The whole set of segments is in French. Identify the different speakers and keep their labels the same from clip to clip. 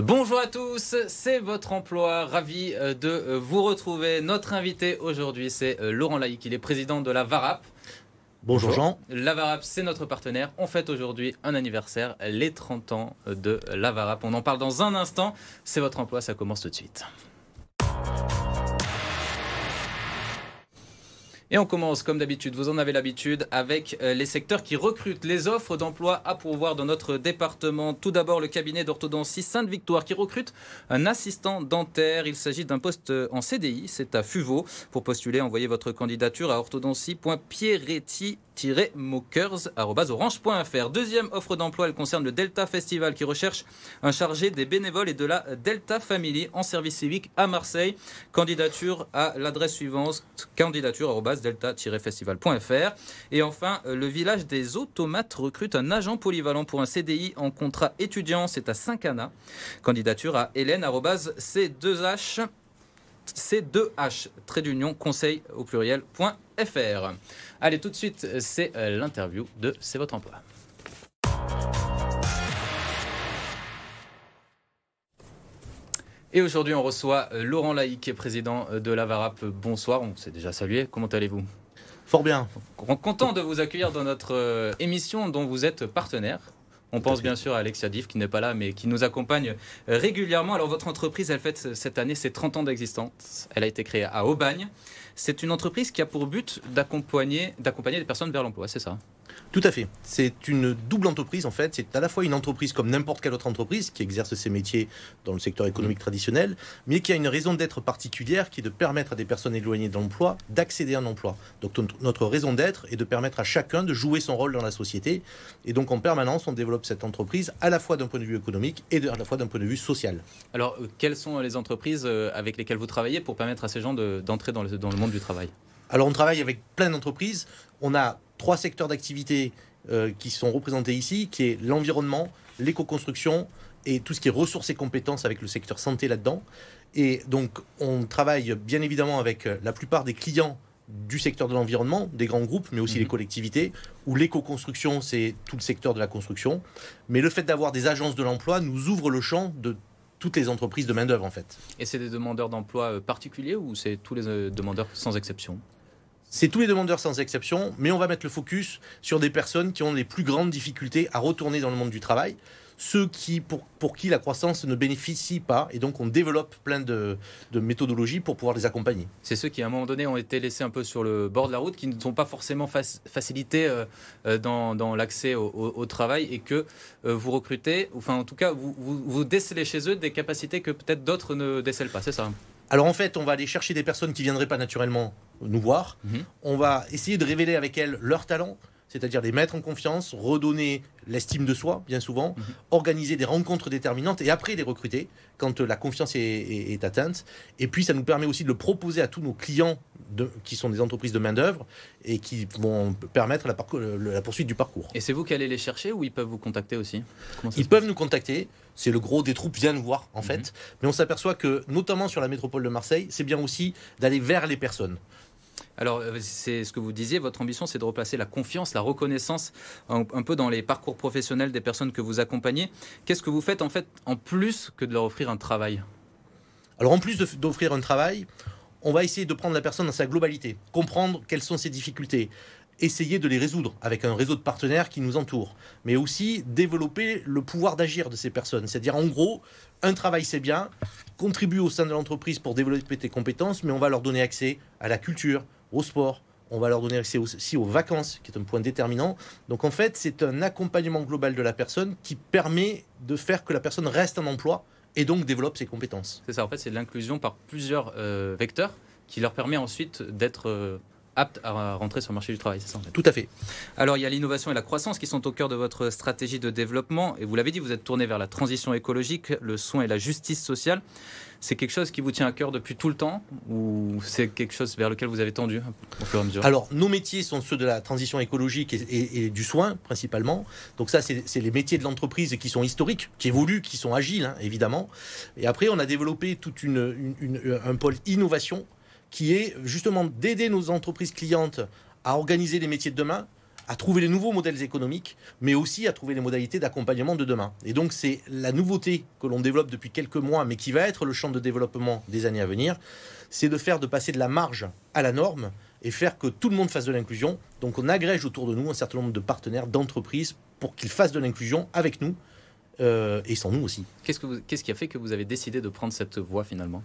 Speaker 1: Bonjour à tous, c'est votre emploi, ravi de vous retrouver. Notre invité aujourd'hui, c'est Laurent Laïc, il est président de la VARAP.
Speaker 2: Bonjour Jean.
Speaker 1: La VARAP, c'est notre partenaire. On fête aujourd'hui un anniversaire, les 30 ans de la VARAP. On en parle dans un instant. C'est votre emploi, ça commence tout de suite. Et on commence comme d'habitude, vous en avez l'habitude, avec les secteurs qui recrutent, les offres d'emploi à pourvoir dans notre département. Tout d'abord, le cabinet d'orthodontie Sainte-Victoire qui recrute un assistant dentaire. Il s'agit d'un poste en CDI, c'est à Fuveau. Pour postuler, envoyez votre candidature à orthodontie.pierretti-mokers@orange.fr. Deuxième offre d'emploi, elle concerne le Delta Festival qui recherche un chargé des bénévoles et de la Delta Family en service civique à Marseille. Candidature à l'adresse suivante, candidature@delta-festival.fr. Et enfin, le village des automates recrute un agent polyvalent pour un CDI en contrat étudiant, c'est à Saint-Cana. Candidature à hélène@c2h conseil au pluriel.fr. Allez, tout de suite, c'est l'interview de C'est votre emploi. Et aujourd'hui, on reçoit Laurent Laïc, qui est président de la VARAP. Bonsoir, on s'est déjà salué. Comment allez-vous ?
Speaker 2: Fort bien.
Speaker 1: Content de vous accueillir dans notre émission dont vous êtes partenaire. On pense bien sûr à Alexia Diff qui n'est pas là mais qui nous accompagne régulièrement. Alors votre entreprise, elle fête cette année ses 30 ans d'existence. Elle a été créée à Aubagne. C'est une entreprise qui a pour but d'accompagner des personnes vers l'emploi, c'est ça ?
Speaker 2: Tout à fait. C'est une double entreprise en fait. C'est à la fois une entreprise comme n'importe quelle autre entreprise qui exerce ses métiers dans le secteur économique traditionnel, mais qui a une raison d'être particulière qui est de permettre à des personnes éloignées de l'emploi d'accéder à un emploi. Donc notre raison d'être est de permettre à chacun de jouer son rôle dans la société. Et donc en permanence, on développe cette entreprise à la fois d'un point de vue économique et à la fois d'un point de vue social.
Speaker 1: Alors quelles sont les entreprises avec lesquelles vous travaillez pour permettre à ces gens d'entrer dans le monde du travail ?
Speaker 2: Alors on travaille avec plein d'entreprises. On a 3 secteurs d'activité qui sont représentés ici, qui est l'environnement, l'éco-construction et tout ce qui est ressources et compétences avec le secteur santé là-dedans. Et donc on travaille bien évidemment avec la plupart des clients du secteur de l'environnement, des grands groupes, mais aussi les collectivités, où l'éco-construction, c'est tout le secteur de la construction. Mais le fait d'avoir des agences de l'emploi nous ouvre le champ de toutes les entreprises de main-d'œuvre en fait.
Speaker 1: Et c'est des demandeurs d'emploi particuliers ou c'est tous les demandeurs sans exception ?
Speaker 2: C'est tous les demandeurs sans exception, mais on va mettre le focus sur des personnes qui ont les plus grandes difficultés à retourner dans le monde du travail, ceux pour qui la croissance ne bénéficie pas, et donc on développe plein de méthodologies pour pouvoir les accompagner.
Speaker 1: C'est ceux qui à un moment donné ont été laissés un peu sur le bord de la route, qui ne sont pas forcément facilités dans l'accès au travail et que vous recrutez, enfin en tout cas vous décelez chez eux des capacités que peut-être d'autres ne décèlent pas, c'est ça ?
Speaker 2: Alors en fait, on va aller chercher des personnes qui ne viendraient pas naturellement nous voir. On va essayer de révéler avec elles leurs talents, c'est-à-dire les mettre en confiance, redonner l'estime de soi, bien souvent, organiser des rencontres déterminantes et après les recruter quand la confiance est atteinte. Et puis ça nous permet aussi de le proposer à tous nos clients qui sont des entreprises de main-d'œuvre et qui vont permettre la poursuite du parcours.
Speaker 1: Et c'est vous qui allez les chercher ou ils peuvent vous contacter aussi ?
Speaker 2: Ils peuvent nous contacter. C'est le gros des troupes viennent nous voir en fait. Mais on s'aperçoit que, notamment sur la métropole de Marseille, c'est bien aussi d'aller vers les personnes.
Speaker 1: Alors, c'est ce que vous disiez, votre ambition, c'est de replacer la confiance, la reconnaissance un peu dans les parcours professionnels des personnes que vous accompagnez. Qu'est-ce que vous faites en fait en plus que de leur offrir un travail ?
Speaker 2: Alors, en plus d'offrir un travail, on va essayer de prendre la personne dans sa globalité, comprendre quelles sont ses difficultés, essayer de les résoudre avec un réseau de partenaires qui nous entoure, mais aussi développer le pouvoir d'agir de ces personnes. C'est-à-dire, en gros, un travail, c'est bien, contribue au sein de l'entreprise pour développer tes compétences, mais on va leur donner accès à la culture, au sport, on va leur donner accès aussi aux vacances, qui est un point déterminant. Donc en fait, c'est un accompagnement global de la personne qui permet de faire que la personne reste en emploi et donc développe ses compétences.
Speaker 1: C'est ça, en fait, c'est de l'inclusion par plusieurs vecteurs qui leur permet ensuite d'être aptes à rentrer sur le marché du travail, c'est ça en fait.
Speaker 2: Tout à fait.
Speaker 1: Alors il y a l'innovation et la croissance qui sont au cœur de votre stratégie de développement et vous l'avez dit, vous êtes tourné vers la transition écologique, le soin et la justice sociale. C'est quelque chose qui vous tient à cœur depuis tout le temps ou c'est quelque chose vers lequel vous avez tendu au fur et à mesure ?
Speaker 2: Alors nos métiers sont ceux de la transition écologique et du soin principalement. Donc ça c'est les métiers de l'entreprise qui sont historiques, qui évoluent, qui sont agiles évidemment. Et après on a développé tout un pôle innovation qui est justement d'aider nos entreprises clientes à organiser les métiers de demain, à trouver les nouveaux modèles économiques, mais aussi à trouver les modalités d'accompagnement de demain. Et donc c'est la nouveauté que l'on développe depuis quelques mois, mais qui va être le champ de développement des années à venir, c'est de passer de la marge à la norme et faire que tout le monde fasse de l'inclusion. Donc on agrège autour de nous un certain nombre de partenaires, d'entreprises, pour qu'ils fassent de l'inclusion avec nous et sans nous aussi.
Speaker 1: Qu'est-ce qui a fait que vous avez décidé de prendre cette voie finalement ?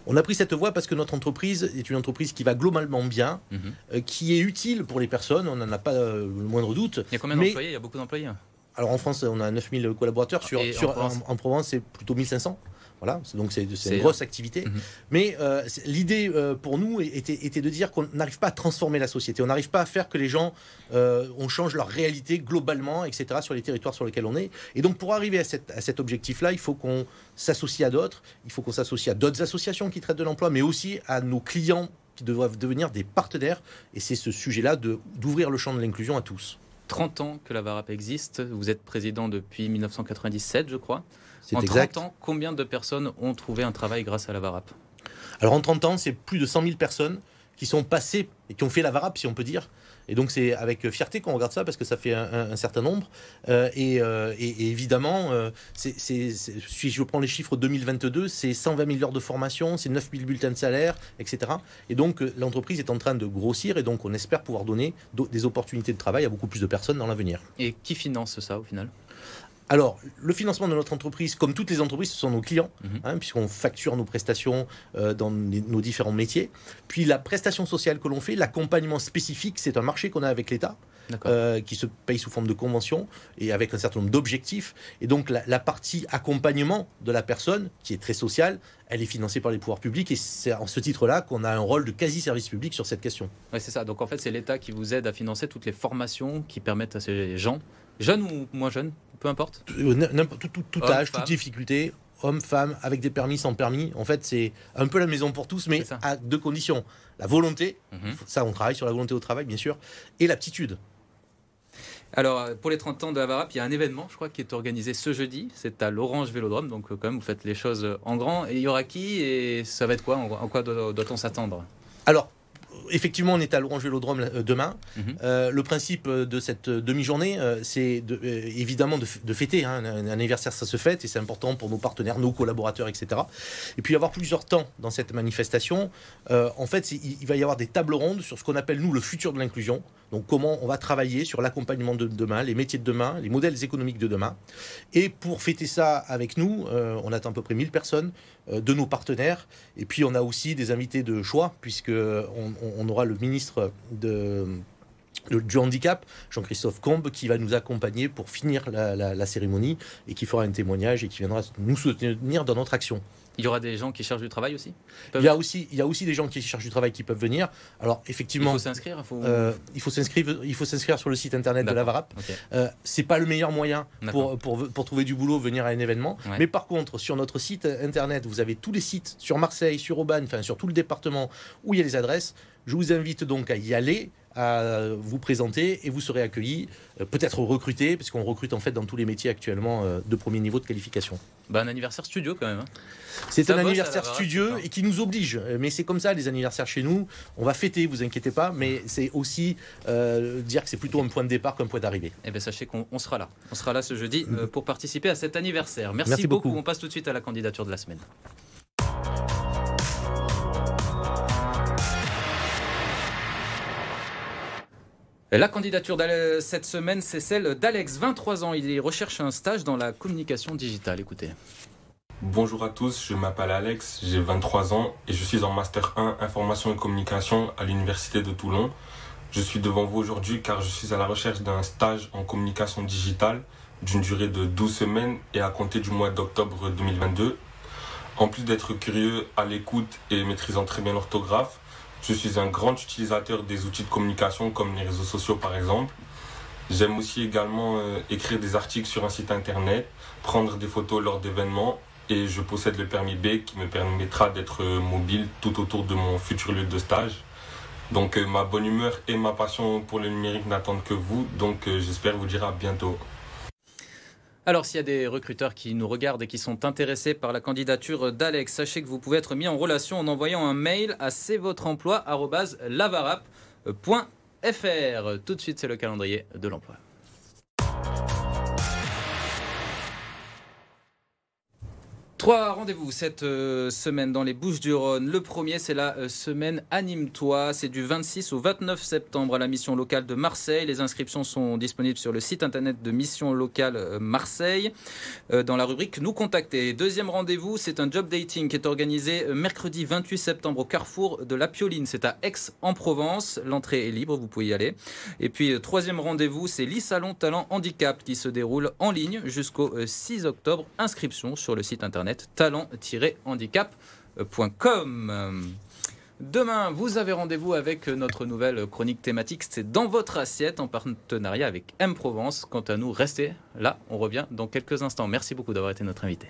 Speaker 2: On a pris cette voie parce que notre entreprise est une entreprise qui va globalement bien, qui est utile pour les personnes, on n'en a pas le moindre doute.
Speaker 1: Il y a combien d'employés ? Il y a beaucoup d'employés.
Speaker 2: Alors en France, on a 9000 collaborateurs, en Provence, c'est plutôt 1500. Voilà, donc c'est une grosse activité. Mais l'idée pour nous était de dire qu'on n'arrive pas à transformer la société, on n'arrive pas à faire que les gens, on change leur réalité globalement, etc., sur les territoires sur lesquels on est. Et donc pour arriver à cet objectif-là, il faut qu'on s'associe à d'autres, il faut qu'on s'associe à d'autres associations qui traitent de l'emploi, mais aussi à nos clients qui doivent devenir des partenaires. Et c'est ce sujet-là d'ouvrir le champ de l'inclusion à tous.
Speaker 1: 30 ans que la VARAP existe, vous êtes président depuis 1997, je crois.
Speaker 2: En
Speaker 1: 30 ans, combien de personnes ont trouvé un travail grâce à la VARAP ?
Speaker 2: Alors en 30 ans, c'est plus de 100 000 personnes qui sont passées et qui ont fait la VARAP, si on peut dire. Et donc c'est avec fierté qu'on regarde ça, parce que ça fait un certain nombre. Et évidemment, si je prends les chiffres 2022, c'est 120 000 heures de formation, c'est 9 000 bulletins de salaire, etc. Et donc l'entreprise est en train de grossir, et donc on espère pouvoir donner des opportunités de travail à beaucoup plus de personnes dans l'avenir.
Speaker 1: Et qui finance ça au final ?
Speaker 2: Alors, le financement de notre entreprise, comme toutes les entreprises, ce sont nos clients, puisqu'on facture nos prestations dans nos différents métiers. Puis la prestation sociale que l'on fait, l'accompagnement spécifique, c'est un marché qu'on a avec l'État, qui se paye sous forme de convention et avec un certain nombre d'objectifs. Et donc la partie accompagnement de la personne, qui est très sociale, elle est financée par les pouvoirs publics, et c'est en ce titre-là qu'on a un rôle de quasi-service public sur cette question.
Speaker 1: Oui, c'est ça. Donc en fait, c'est l'État qui vous aide à financer toutes les formations qui permettent à ces gens, jeunes ou moins jeunes, peu importe,
Speaker 2: tout âge, toute difficulté, hommes, femmes, avec des permis, sans permis. En fait, c'est un peu la maison pour tous, mais à deux conditions. La volonté, ça on travaille sur la volonté au travail, bien sûr, et l'aptitude.
Speaker 1: Alors, pour les 30 ans de la VARAP, il y a un événement, je crois, qui est organisé ce jeudi. C'est à l'Orange Vélodrome, donc quand même, vous faites les choses en grand. Et il y aura qui ? Et ça va être quoi ? En quoi doit-on s'attendre ? Alors,
Speaker 2: effectivement, on est à l'Orange Vélodrome demain. Le principe de cette demi-journée, c'est évidemment de fêter. Un anniversaire, ça se fête, et c'est important pour nos partenaires, nos collaborateurs, etc. Et puis, il va y avoir plusieurs temps dans cette manifestation. En fait, il va y avoir des tables rondes sur ce qu'on appelle, nous, le futur de l'inclusion. Donc, comment on va travailler sur l'accompagnement de demain, les métiers de demain, les modèles économiques de demain. Et pour fêter ça avec nous, on attend à peu près 1000 personnes de nos partenaires. Et puis, on a aussi des invités de choix, puisqu'on aura le ministre du handicap, Jean-Christophe Combes, qui va nous accompagner pour finir la cérémonie, et qui fera un témoignage et qui viendra nous soutenir dans notre action.
Speaker 1: Il y aura des gens qui cherchent du travail aussi ?
Speaker 2: Il y a aussi des gens qui cherchent du travail qui peuvent venir. Alors effectivement,
Speaker 1: il faut s'inscrire.
Speaker 2: Il faut s'inscrire sur le site internet de la VARAP. C'est pas le meilleur moyen pour trouver du boulot, venir à un événement. Ouais. Mais par contre, sur notre site internet, vous avez tous les sites sur Marseille, sur Aubagne, enfin sur tout le département où il y a les adresses. Je vous invite donc à y aller, à vous présenter, et vous serez accueillis, peut-être recrutés, parce qu'on recrute en fait dans tous les métiers actuellement de premier niveau de qualification.
Speaker 1: Un anniversaire studio quand même.
Speaker 2: C'est un anniversaire studieux et qui nous oblige. Mais c'est comme ça, les anniversaires chez nous. On va fêter, vous inquiétez pas, mais c'est aussi dire que c'est plutôt un point de départ qu'un point d'arrivée.
Speaker 1: Eh bien, sachez qu'on sera là. On sera là ce jeudi pour participer à cet anniversaire. Merci beaucoup. On passe tout de suite à la candidature de la semaine. La candidature de cette semaine, c'est celle d'Alex, 23 ans. Il recherche un stage dans la communication digitale. Écoutez.
Speaker 3: Bonjour à tous, je m'appelle Alex, j'ai 23 ans et je suis en Master 1 Information et Communication à l'Université de Toulon. Je suis devant vous aujourd'hui car je suis à la recherche d'un stage en communication digitale d'une durée de 12 semaines et à compter du mois d'octobre 2022. En plus d'être curieux, à l'écoute et maîtrisant très bien l'orthographe, je suis un grand utilisateur des outils de communication comme les réseaux sociaux par exemple. J'aime aussi également écrire des articles sur un site internet, prendre des photos lors d'événements et je possède le permis B qui me permettra d'être mobile tout autour de mon futur lieu de stage. Donc ma bonne humeur et ma passion pour le numérique n'attendent que vous, donc j'espère vous dire à bientôt.
Speaker 1: Alors, s'il y a des recruteurs qui nous regardent et qui sont intéressés par la candidature d'Alex, sachez que vous pouvez être mis en relation en envoyant un mail à cvotreemploi@lavarap.fr. Tout de suite, c'est le calendrier de l'emploi. Trois rendez-vous cette semaine dans les Bouches-du-Rhône. Le premier, c'est la semaine Anime-toi. C'est du 26 au 29 septembre à la mission locale de Marseille. Les inscriptions sont disponibles sur le site internet de Mission Locale Marseille dans la rubrique Nous contacter. Deuxième rendez-vous, c'est un job dating qui est organisé mercredi 28 septembre au Carrefour de la Pioline. C'est à Aix-en-Provence. L'entrée est libre, vous pouvez y aller. Et puis, troisième rendez-vous, c'est l'e-salon Talent Handicap qui se déroule en ligne jusqu'au 6 octobre. Inscription sur le site internet talent-handicap.com. Demain, vous avez rendez-vous avec notre nouvelle chronique thématique. C'est Dans votre assiette en partenariat avec M Provence. Quant à nous, restez là. On revient dans quelques instants. Merci beaucoup d'avoir été notre invité.